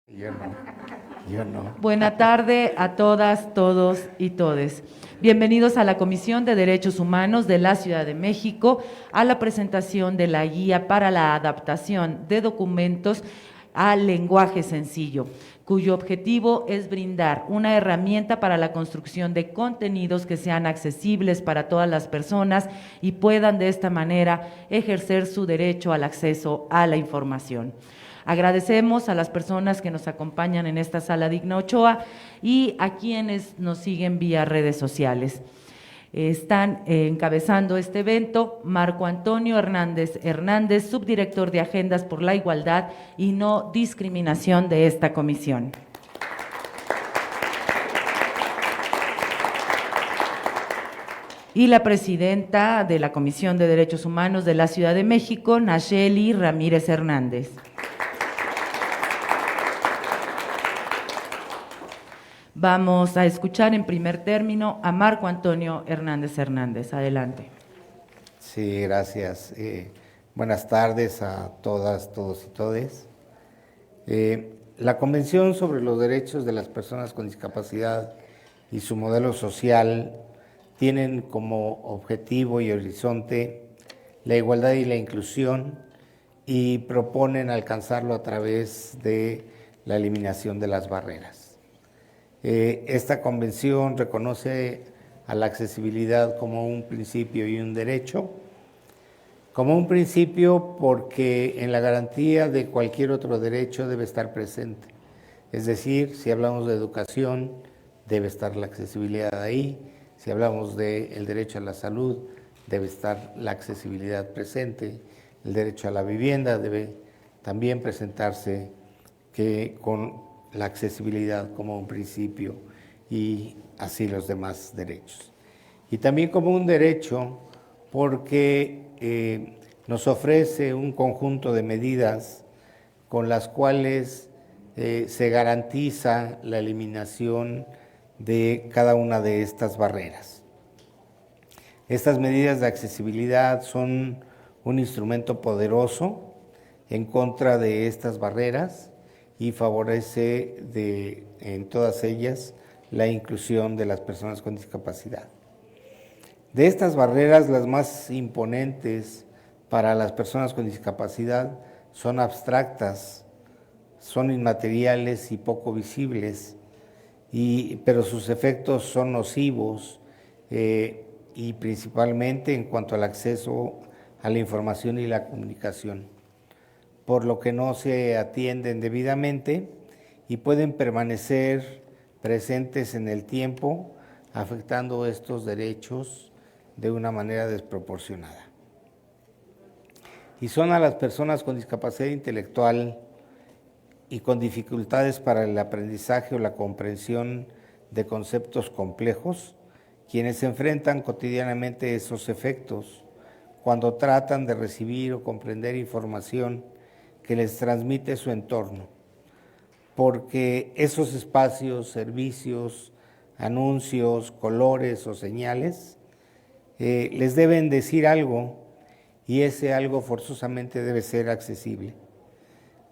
Yo no. Buena tarde a todas, todos y todes. Bienvenidos a la Comisión de Derechos Humanos de la Ciudad de México a la presentación de la guía para la adaptación de documentos al lenguaje sencillo, cuyo objetivo es brindar una herramienta para la construcción de contenidos que sean accesibles para todas las personas y puedan de esta manera ejercer su derecho al acceso a la información. Agradecemos a las personas que nos acompañan en esta sala Digna Ochoa y a quienes nos siguen vía redes sociales. Están encabezando este evento Marco Antonio Hernández Hernández, subdirector de Agendas por la Igualdad y No Discriminación de esta comisión. Y la presidenta de la Comisión de Derechos Humanos de la Ciudad de México, Nacheli Ramírez Hernández. Vamos a escuchar en primer término a Marco Antonio Hernández Hernández. Adelante. Sí, gracias. Buenas tardes a todas, todos y todes. La Convención sobre los Derechos de las Personas con Discapacidad y su modelo social tienen como objetivo y horizonte la igualdad y la inclusión y proponen alcanzarlo a través de la eliminación de las barreras. Esta convención reconoce a la accesibilidad como un principio y un derecho. Como un principio porque en la garantía de cualquier otro derecho debe estar presente. Es decir, si hablamos de educación, debe estar la accesibilidad ahí. Si hablamos del derecho a la salud, debe estar la accesibilidad presente. El derecho a la vivienda debe también presentarse con la accesibilidad como un principio y así los demás derechos. Y también como un derecho porque nos ofrece un conjunto de medidas con las cuales se garantiza la eliminación de cada una de estas barreras. Estas medidas de accesibilidad son un instrumento poderoso en contra de estas barreras y favorece en todas ellas la inclusión de las personas con discapacidad. De estas barreras, las más imponentes para las personas con discapacidad son abstractas, son inmateriales y poco visibles, pero sus efectos son nocivos y principalmente en cuanto al acceso a la información y la comunicación, por lo que no se atienden debidamente y pueden permanecer presentes en el tiempo, afectando estos derechos de una manera desproporcionada. Y son a las personas con discapacidad intelectual y con dificultades para el aprendizaje o la comprensión de conceptos complejos quienes se enfrentan cotidianamente esos efectos cuando tratan de recibir o comprender información que les transmite su entorno, porque esos espacios, servicios, anuncios, colores o señales les deben decir algo y ese algo forzosamente debe ser accesible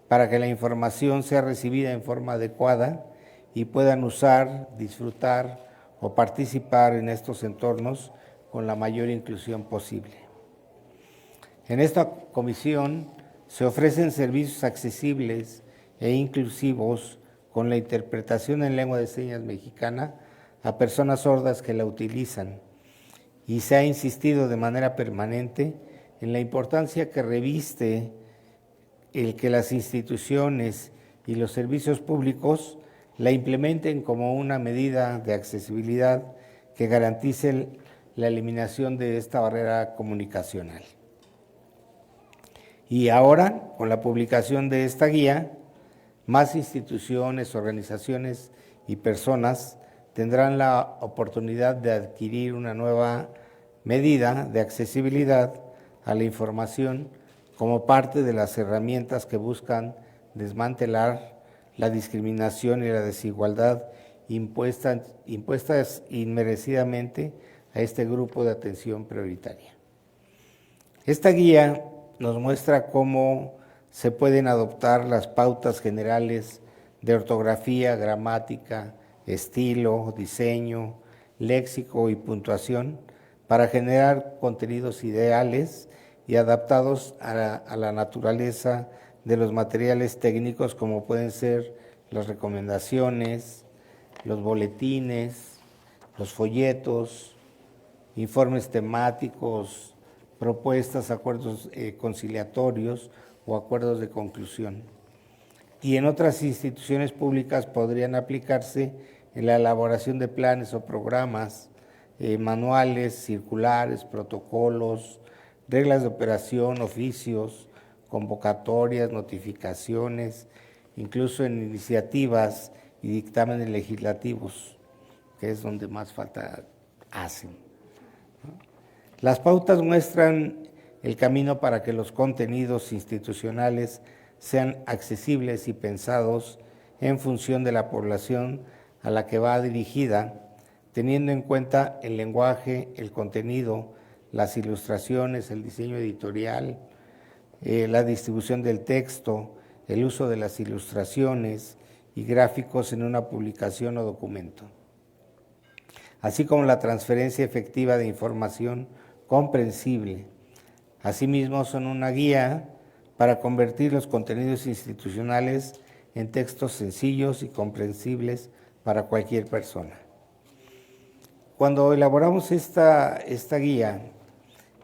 para que la información sea recibida en forma adecuada y puedan usar, disfrutar o participar en estos entornos con la mayor inclusión posible. En esta comisión se ofrecen servicios accesibles e inclusivos con la interpretación en lengua de señas mexicana a personas sordas que la utilizan y se ha insistido de manera permanente en la importancia que reviste el que las instituciones y los servicios públicos la implementen como una medida de accesibilidad que garantice la eliminación de esta barrera comunicacional. Y ahora, con la publicación de esta guía, más instituciones, organizaciones y personas tendrán la oportunidad de adquirir una nueva medida de accesibilidad a la información como parte de las herramientas que buscan desmantelar la discriminación y la desigualdad impuestas inmerecidamente a este grupo de atención prioritaria. Esta guía nos muestra cómo se pueden adoptar las pautas generales de ortografía, gramática, estilo, diseño, léxico y puntuación para generar contenidos ideales y adaptados a la naturaleza de los materiales técnicos, como pueden ser las recomendaciones, los boletines, los folletos, informes temáticos, propuestas, acuerdos conciliatorios o acuerdos de conclusión. Y en otras instituciones públicas podrían aplicarse en la elaboración de planes o programas, manuales, circulares, protocolos, reglas de operación, oficios, convocatorias, notificaciones, incluso en iniciativas y dictámenes legislativos, que es donde más falta hacen. Las pautas muestran el camino para que los contenidos institucionales sean accesibles y pensados en función de la población a la que va dirigida, teniendo en cuenta el lenguaje, el contenido, las ilustraciones, el diseño editorial, la distribución del texto, el uso de las ilustraciones y gráficos en una publicación o documento, así como la transferencia efectiva de información comprensible. Asimismo, son una guía para convertir los contenidos institucionales en textos sencillos y comprensibles para cualquier persona. Cuando elaboramos esta guía,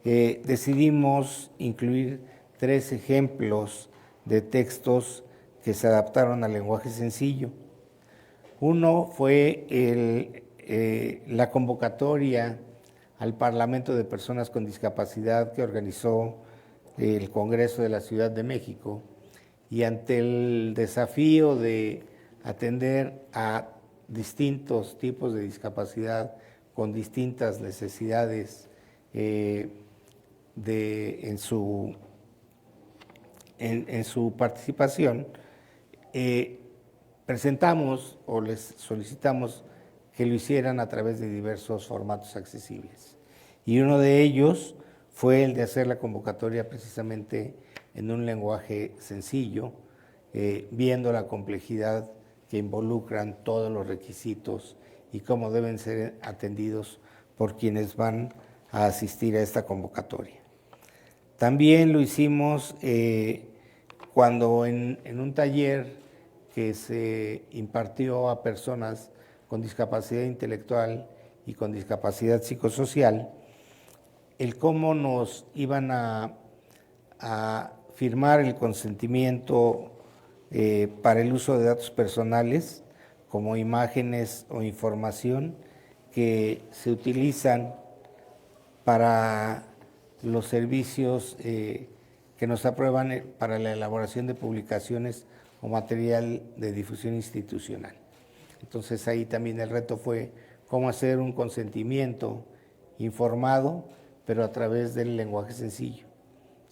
decidimos incluir 3 ejemplos de textos que se adaptaron al lenguaje sencillo. Uno fue la convocatoria al Parlamento de Personas con Discapacidad que organizó el Congreso de la Ciudad de México, y ante el desafío de atender a distintos tipos de discapacidad con distintas necesidades en su participación, presentamos o les solicitamos que lo hicieran a través de diversos formatos accesibles. Y uno de ellos fue el de hacer la convocatoria precisamente en un lenguaje sencillo, viendo la complejidad que involucran todos los requisitos y cómo deben ser atendidos por quienes van a asistir a esta convocatoria. También lo hicimos cuando en un taller que se impartió a personas con discapacidad intelectual y con discapacidad psicosocial, el cómo nos iban a firmar el consentimiento para el uso de datos personales, como imágenes o información que se utilizan para los servicios que nos aprueban para la elaboración de publicaciones o material de difusión institucional. Entonces ahí también el reto fue cómo hacer un consentimiento informado, pero a través del lenguaje sencillo,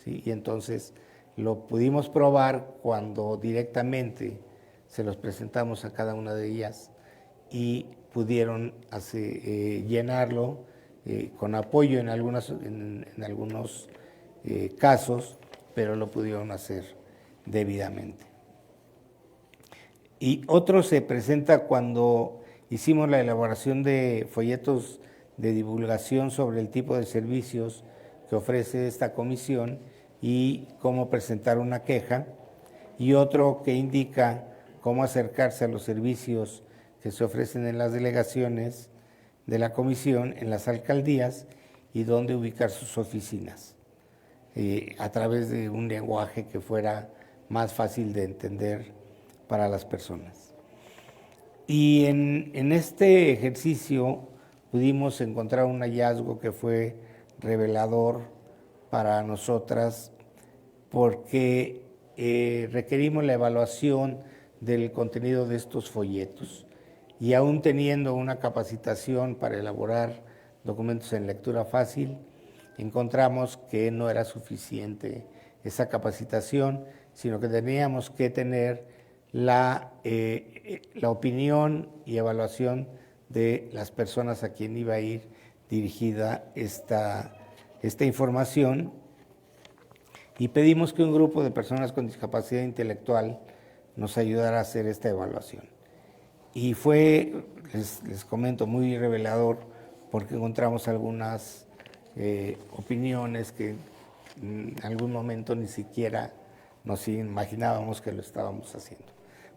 ¿sí? Y entonces lo pudimos probar cuando directamente se los presentamos a cada una de ellas y pudieron llenarlo con apoyo en algunos casos, pero lo pudieron hacer debidamente. Y otro se presenta cuando hicimos la elaboración de folletos de divulgación sobre el tipo de servicios que ofrece esta comisión y cómo presentar una queja, y otro que indica cómo acercarse a los servicios que se ofrecen en las delegaciones de la comisión, en las alcaldías, y dónde ubicar sus oficinas, a través de un lenguaje que fuera más fácil de entender para las personas. Y en este ejercicio pudimos encontrar un hallazgo que fue revelador para nosotras, porque requerimos la evaluación del contenido de estos folletos, y aún teniendo una capacitación para elaborar documentos en lectura fácil, encontramos que no era suficiente esa capacitación, sino que teníamos que tener la opinión y evaluación de las personas a quien iba a ir dirigida esta información, y pedimos que un grupo de personas con discapacidad intelectual nos ayudara a hacer esta evaluación. Y fue, les comento, muy revelador porque encontramos algunas opiniones que en algún momento ni siquiera nos imaginábamos que lo estábamos haciendo.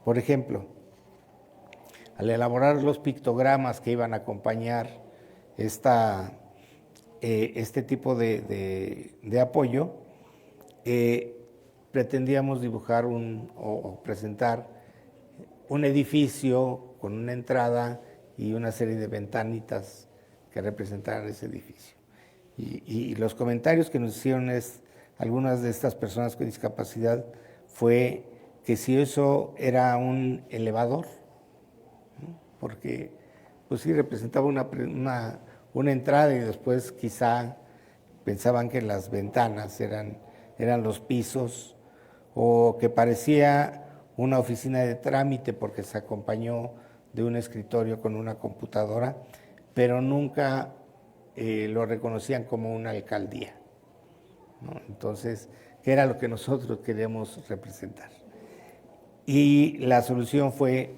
Por ejemplo, al elaborar los pictogramas que iban a acompañar este tipo de apoyo, pretendíamos dibujar o presentar un edificio con una entrada y una serie de ventanitas que representaran ese edificio. Y los comentarios que nos hicieron algunas de estas personas con discapacidad fue que si eso era un elevador, ¿no? Porque pues sí representaba una entrada y después quizá pensaban que las ventanas eran los pisos, o que parecía una oficina de trámite porque se acompañó de un escritorio con una computadora, pero nunca lo reconocían como una alcaldía, ¿no? Entonces, ¿qué era lo que nosotros queríamos representar? Y la solución fue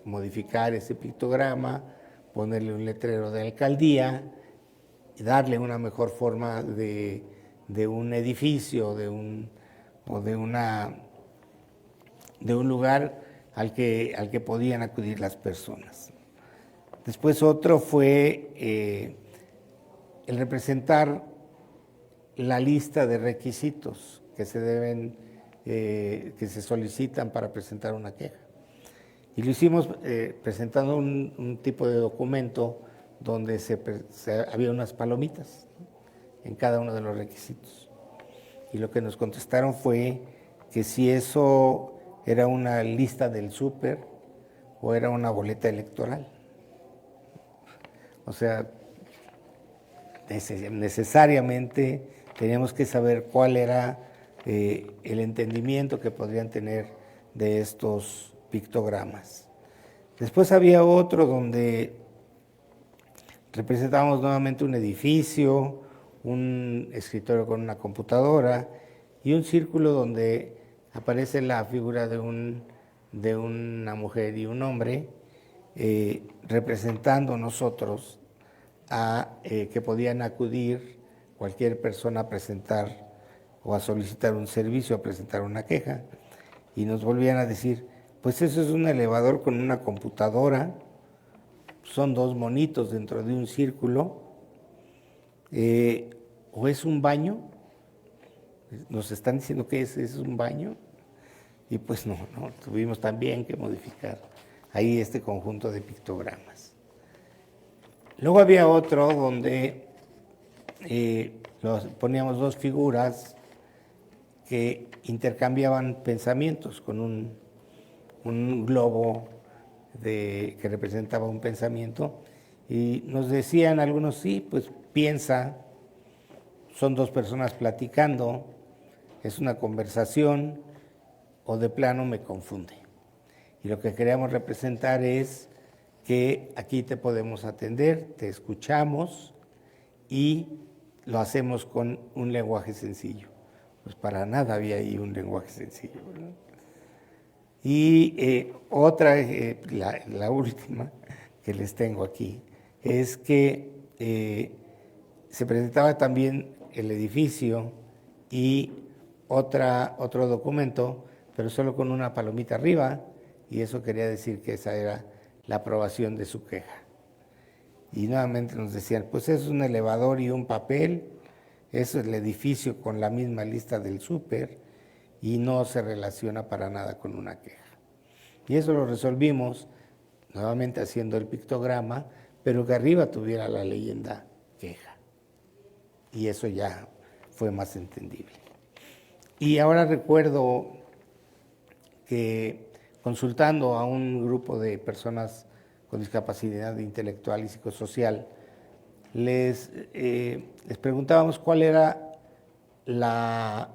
modificar ese pictograma, ponerle un letrero de alcaldía, y darle una mejor forma de un edificio, de un lugar al que podían acudir las personas. Después otro fue el representar la lista de requisitos que se solicitan para presentar una queja. Y lo hicimos presentando un tipo de documento donde había unas palomitas, ¿no?, en cada uno de los requisitos. Y lo que nos contestaron fue que si eso era una lista del súper o era una boleta electoral. O sea, necesariamente teníamos que saber cuál era el entendimiento que podrían tener de estos pictogramas. Después había otro donde representábamos nuevamente un edificio, un escritorio con una computadora y un círculo donde aparece la figura de una mujer y un hombre, representando nosotros a que podían acudir cualquier persona a presentar o a solicitar un servicio, a presentar una queja, y nos volvían a decir, pues eso es un elevador con una computadora, son dos monitos dentro de un círculo, o es un baño, nos están diciendo que es un baño, y pues no, tuvimos también que modificar ahí este conjunto de pictogramas. Luego había otro donde poníamos dos figuras que intercambiaban pensamientos con un globo que representaba un pensamiento, y nos decían algunos, sí, pues piensa, son dos personas platicando, es una conversación, o de plano me confunde. Y lo que queríamos representar es que aquí te podemos atender, te escuchamos y lo hacemos con un lenguaje sencillo. Pues para nada había ahí un lenguaje sencillo, ¿verdad? Y otra, la última que les tengo aquí, es que se presentaba también el edificio y otro documento, pero solo con una palomita arriba, y eso quería decir que esa era la aprobación de su queja. Y nuevamente nos decían, pues eso es un elevador y un papel, eso es el edificio con la misma lista del súper, y no se relaciona para nada con una queja. Y eso lo resolvimos nuevamente haciendo el pictograma, pero que arriba tuviera la leyenda queja. Y eso ya fue más entendible. Y ahora recuerdo que consultando a un grupo de personas con discapacidad intelectual y psicosocial, les preguntábamos cuál era la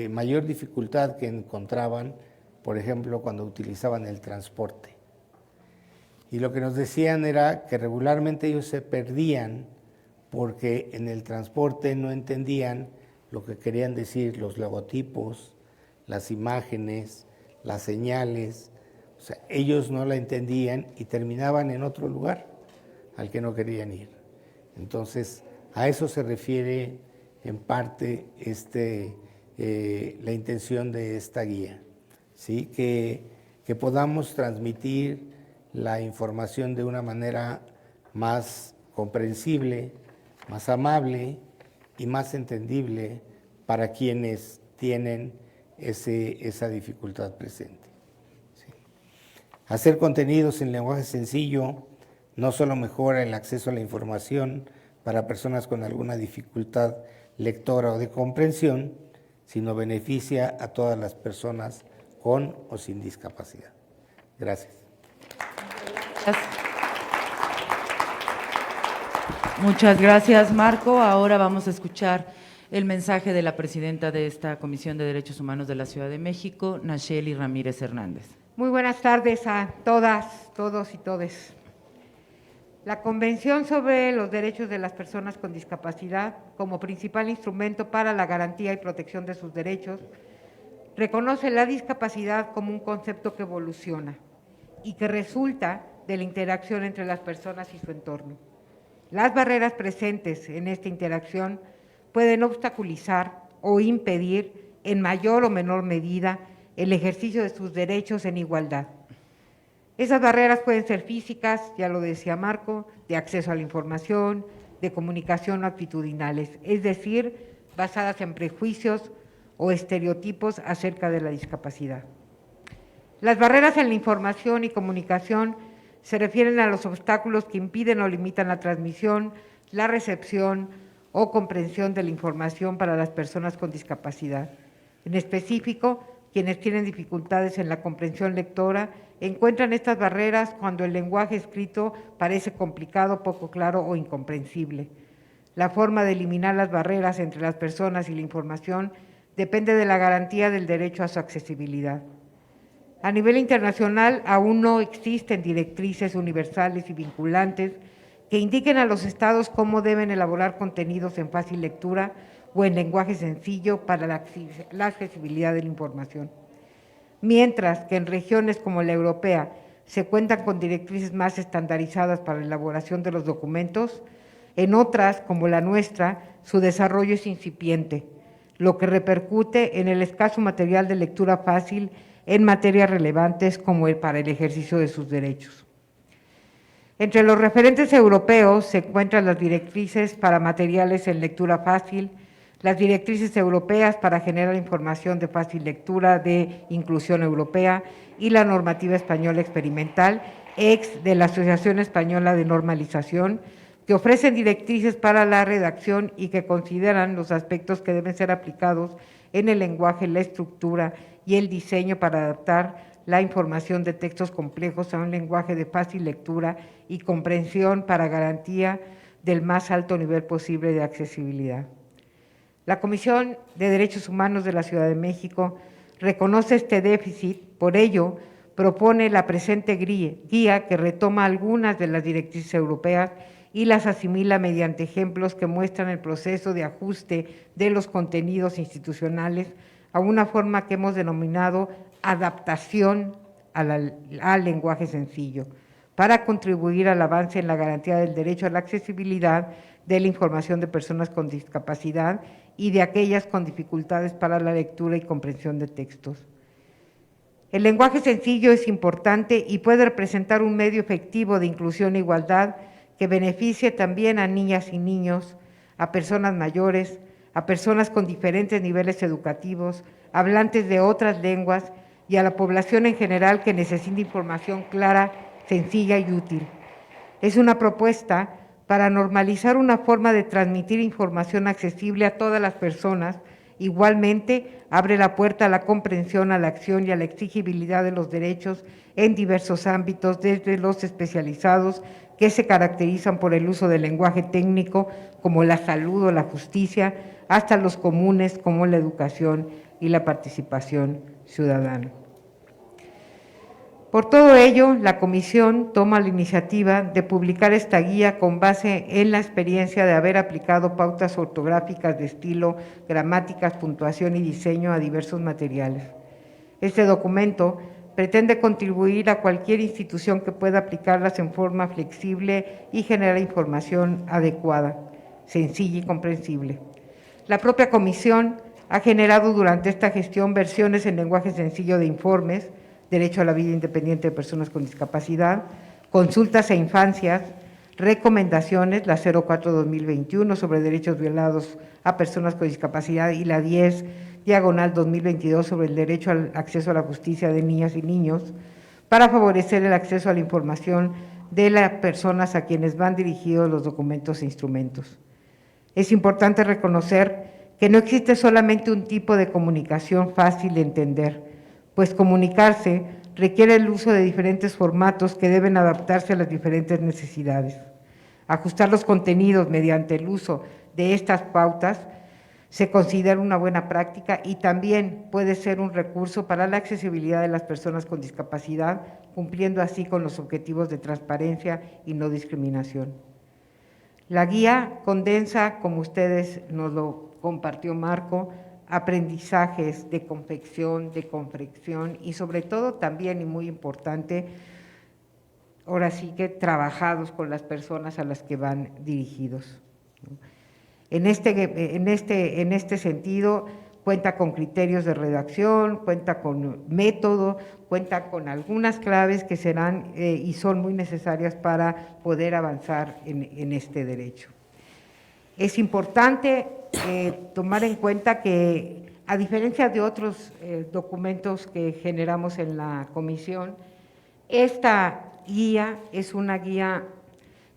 mayor dificultad que encontraban, por ejemplo, cuando utilizaban el transporte. Y lo que nos decían era que regularmente ellos se perdían porque en el transporte no entendían lo que querían decir los logotipos, las imágenes, las señales. O sea, ellos no la entendían y terminaban en otro lugar al que no querían ir. Entonces, a eso se refiere en parte la intención de esta guía, ¿sí? Que podamos transmitir la información de una manera más comprensible, más amable y más entendible para quienes tienen esa dificultad presente. ¿Sí? Hacer contenidos en lenguaje sencillo no solo mejora el acceso a la información para personas con alguna dificultad lectora o de comprensión, sino beneficia a todas las personas con o sin discapacidad. Gracias. Muchas gracias, Marco. Ahora vamos a escuchar el mensaje de la presidenta de esta Comisión de Derechos Humanos de la Ciudad de México, Nacheli Ramírez Hernández. Muy buenas tardes a todas, todos y todes. La Convención sobre los Derechos de las Personas con Discapacidad, como principal instrumento para la garantía y protección de sus derechos, reconoce la discapacidad como un concepto que evoluciona y que resulta de la interacción entre las personas y su entorno. Las barreras presentes en esta interacción pueden obstaculizar o impedir en mayor o menor medida el ejercicio de sus derechos en igualdad. Esas barreras pueden ser físicas, ya lo decía Marco, de acceso a la información, de comunicación o actitudinales, es decir, basadas en prejuicios o estereotipos acerca de la discapacidad. Las barreras en la información y comunicación se refieren a los obstáculos que impiden o limitan la transmisión, la recepción o comprensión de la información para las personas con discapacidad. En específico, quienes tienen dificultades en la comprensión lectora encuentran estas barreras cuando el lenguaje escrito parece complicado, poco claro o incomprensible. La forma de eliminar las barreras entre las personas y la información depende de la garantía del derecho a su accesibilidad. A nivel internacional, aún no existen directrices universales y vinculantes que indiquen a los estados cómo deben elaborar contenidos en fácil lectura o en lenguaje sencillo para la accesibilidad de la información. Mientras que en regiones como la europea se cuentan con directrices más estandarizadas para la elaboración de los documentos, en otras, como la nuestra, su desarrollo es incipiente, lo que repercute en el escaso material de lectura fácil en materias relevantes como para el ejercicio de sus derechos. Entre los referentes europeos se encuentran las directrices para materiales en lectura fácil, las directrices europeas para generar información de fácil lectura de inclusión europea y la normativa española experimental, ex de la Asociación Española de Normalización, que ofrecen directrices para la redacción y que consideran los aspectos que deben ser aplicados en el lenguaje, la estructura y el diseño para adaptar la información de textos complejos a un lenguaje de fácil lectura y comprensión para garantía del más alto nivel posible de accesibilidad. La Comisión de Derechos Humanos de la Ciudad de México reconoce este déficit, por ello propone la presente guía que retoma algunas de las directrices europeas y las asimila mediante ejemplos que muestran el proceso de ajuste de los contenidos institucionales a una forma que hemos denominado adaptación al lenguaje sencillo, para contribuir al avance en la garantía del derecho a la accesibilidad de la información de personas con discapacidad y de aquellas con dificultades para la lectura y comprensión de textos. El lenguaje sencillo es importante y puede representar un medio efectivo de inclusión e igualdad que beneficie también a niñas y niños, a personas mayores, a personas con diferentes niveles educativos, hablantes de otras lenguas y a la población en general que necesita información clara, sencilla y útil. Es una propuesta para normalizar una forma de transmitir información accesible a todas las personas. Igualmente, abre la puerta a la comprensión, a la acción y a la exigibilidad de los derechos en diversos ámbitos, desde los especializados, que se caracterizan por el uso del lenguaje técnico, como la salud o la justicia, hasta los comunes, como la educación y la participación ciudadana. Por todo ello, la Comisión toma la iniciativa de publicar esta guía con base en la experiencia de haber aplicado pautas ortográficas de estilo, gramáticas, puntuación y diseño a diversos materiales. Este documento pretende contribuir a cualquier institución que pueda aplicarlas en forma flexible y generar información adecuada, sencilla y comprensible. La propia comisión ha generado durante esta gestión versiones en lenguaje sencillo de informes, derecho a la vida independiente de personas con discapacidad, consultas a infancias, recomendaciones, la 04-2021 sobre derechos violados a personas con discapacidad y la 10/2022 sobre el derecho al acceso a la justicia de niñas y niños, para favorecer el acceso a la información de las personas a quienes van dirigidos los documentos e instrumentos. Es importante reconocer que no existe solamente un tipo de comunicación fácil de entender, pues comunicarse requiere el uso de diferentes formatos que deben adaptarse a las diferentes necesidades. Ajustar los contenidos mediante el uso de estas pautas se considera una buena práctica y también puede ser un recurso para la accesibilidad de las personas con discapacidad, cumpliendo así con los objetivos de transparencia y no discriminación. La guía condensa, como ustedes nos lo compartió Marco, aprendizajes de confección, de confección y sobre todo también, y muy importante, ahora sí que trabajados con las personas a las que van dirigidos. En este sentido, cuenta con criterios de redacción, cuenta con método, cuenta con algunas claves que serán y son muy necesarias para poder avanzar en este derecho. Es importante tomar en cuenta que, a diferencia de otros documentos que generamos en la comisión, esta guía es una guía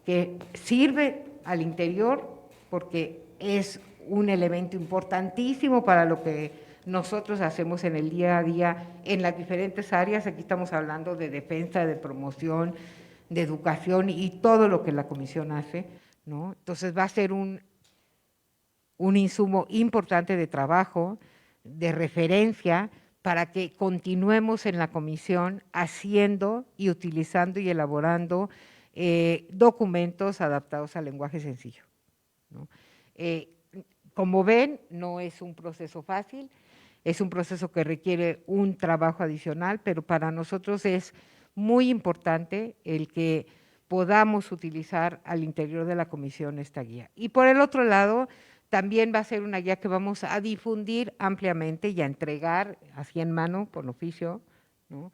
que sirve al interior porque es un elemento importantísimo para lo que nosotros hacemos en el día a día en las diferentes áreas. Aquí estamos hablando de defensa, de promoción, de educación y todo lo que la comisión hace, ¿no? Entonces va a ser un insumo importante de trabajo, de referencia, para que continuemos en la comisión haciendo y utilizando y elaborando documentos adaptados al lenguaje sencillo, ¿no? Como ven, no es un proceso fácil, es un proceso que requiere un trabajo adicional, pero para nosotros es muy importante el que podamos utilizar al interior de la comisión esta guía. Y por el otro lado, también va a ser una guía que vamos a difundir ampliamente y a entregar así en mano, por oficio, ¿no?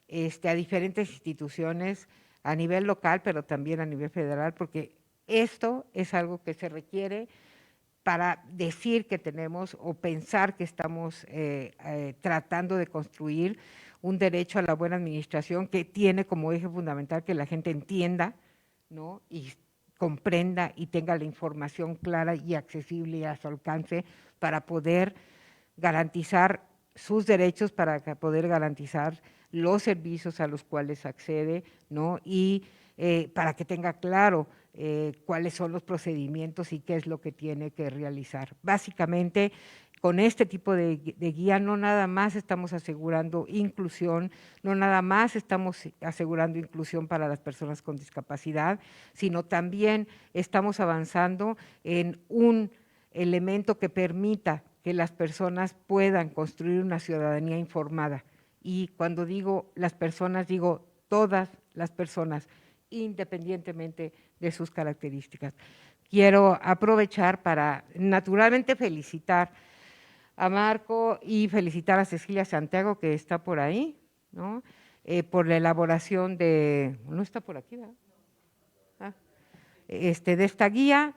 A diferentes instituciones a nivel local, pero también a nivel federal, porque esto es algo que se requiere para decir que tenemos o pensar que estamos tratando de construir un derecho a la buena administración que tiene como eje fundamental que la gente entienda, ¿no? Y comprenda y tenga la información clara y accesible y a su alcance para poder garantizar sus derechos, para poder garantizar los servicios a los cuales accede, ¿no? Y para que tenga claro cuáles son los procedimientos y qué es lo que tiene que realizar. Básicamente, con este tipo de guía no nada más estamos asegurando inclusión, no nada más estamos asegurando inclusión para las personas con discapacidad, sino también estamos avanzando en un elemento que permita que las personas puedan construir una ciudadanía informada. Y cuando digo las personas, digo todas las personas, independientemente de sus características. Quiero aprovechar para naturalmente felicitar a Marco y felicitar a Cecilia Santiago, que está por ahí, ¿no? Por la elaboración de, no está por aquí, ¿verdad? De esta guía,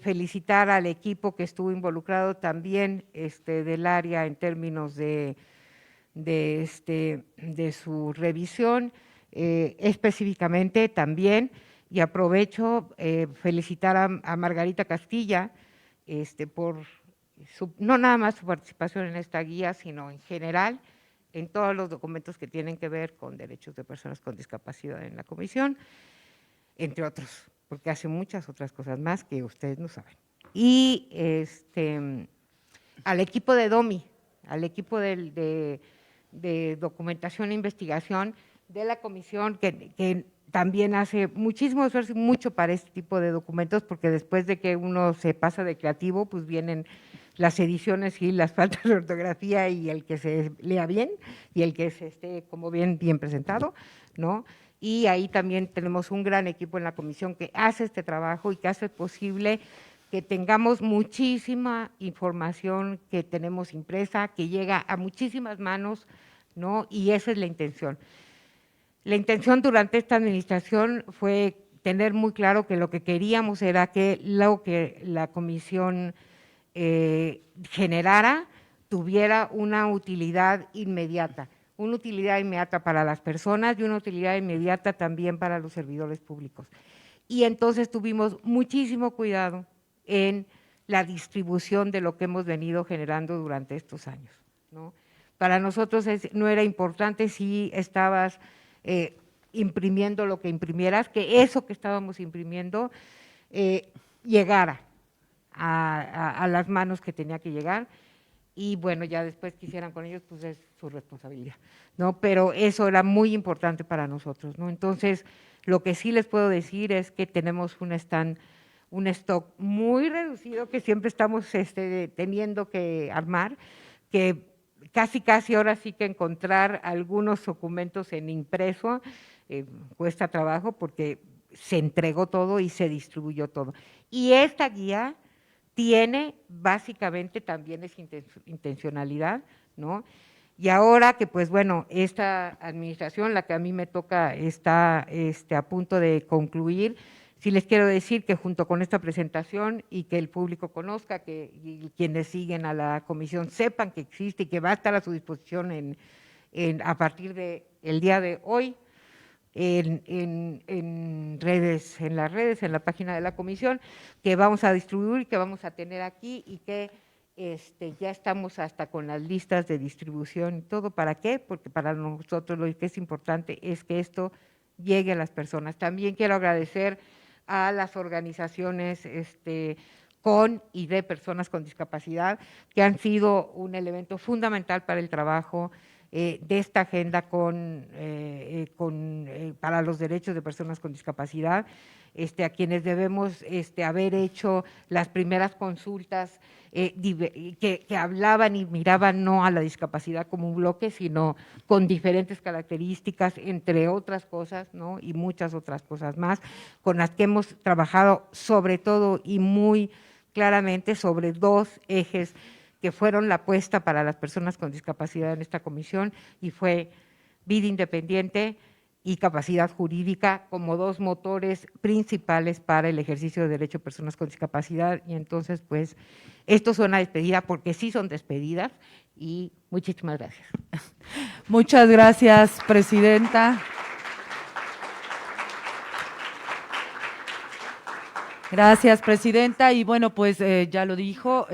felicitar al equipo que estuvo involucrado también del área en términos de su revisión, específicamente también, y aprovecho felicitar a Margarita Castilla por no nada más su participación en esta guía, sino en general en todos los documentos que tienen que ver con derechos de personas con discapacidad en la comisión, entre otros, porque hace muchas otras cosas más que ustedes no saben. Y al equipo de DOMI, al equipo de documentación e investigación de la comisión, que también hace muchísimo esfuerzo y mucho para este tipo de documentos, porque después de que uno se pasa de creativo, pues vienen las ediciones y las faltas de ortografía y el que se lea bien y el que se esté como bien presentado, ¿no? Y ahí también tenemos un gran equipo en la comisión que hace este trabajo y que hace posible que tengamos muchísima información que tenemos impresa, que llega a muchísimas manos, ¿no? Y esa es la intención. La intención durante esta administración fue tener muy claro que lo que queríamos era que lo que la comisión generara tuviera una utilidad inmediata para las personas y una utilidad inmediata también para los servidores públicos. Y entonces tuvimos muchísimo cuidado en la distribución de lo que hemos venido generando durante estos años, ¿no? Para nosotros no era importante si estabas imprimiendo lo que imprimieras, que eso que estábamos imprimiendo llegara a las manos que tenía que llegar, y bueno, ya después que hicieran con ellos, pues es su responsabilidad, ¿no? Pero eso era muy importante para nosotros, ¿no? Entonces, lo que sí les puedo decir es que tenemos un stock muy reducido que siempre estamos teniendo que armar, que casi ahora sí que encontrar algunos documentos en impreso cuesta trabajo porque se entregó todo y se distribuyó todo. Y esta guía tiene básicamente también esa intencionalidad, ¿no? Y ahora que, pues bueno, esta administración, la que a mí me toca, está a punto de concluir, sí les quiero decir que junto con esta presentación y que el público conozca, y quienes siguen a la comisión sepan que existe y que va a estar a su disposición a partir del día de hoy, en redes, en la página de la comisión, que vamos a distribuir, que vamos a tener aquí y que ya estamos hasta con las listas de distribución y todo. ¿Para qué? Porque para nosotros lo que es importante es que esto llegue a las personas. También quiero agradecer a las organizaciones con y de personas con discapacidad, que han sido un elemento fundamental para el trabajo de esta agenda para los derechos de personas con discapacidad, a quienes debemos haber hecho las primeras consultas que hablaban y miraban no a la discapacidad como un bloque, sino con diferentes características, entre otras cosas, ¿no? Y muchas otras cosas más, con las que hemos trabajado sobre todo y muy claramente sobre dos ejes que fueron la apuesta para las personas con discapacidad en esta comisión, y fue vida independiente y capacidad jurídica como dos motores principales para el ejercicio de derecho de personas con discapacidad. Y entonces, pues, esto es una despedida, porque sí son despedidas, y muchísimas gracias. Muchas gracias, presidenta. Gracias, presidenta. Y bueno, pues ya lo dijo,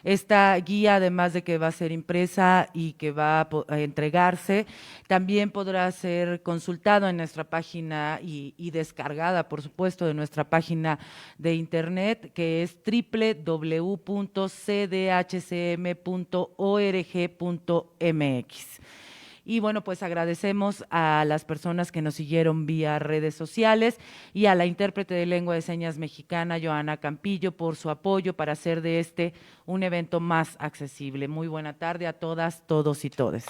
esta guía, además de que va a ser impresa y que va a entregarse, también podrá ser consultado en nuestra página y descargada, por supuesto, de nuestra página de internet, que es www.cdhcm.org.mx. Y bueno, pues agradecemos a las personas que nos siguieron vía redes sociales y a la intérprete de lengua de señas mexicana, Joana Campillo, por su apoyo para hacer de este un evento más accesible. Muy buena tarde a todas, todos y todes.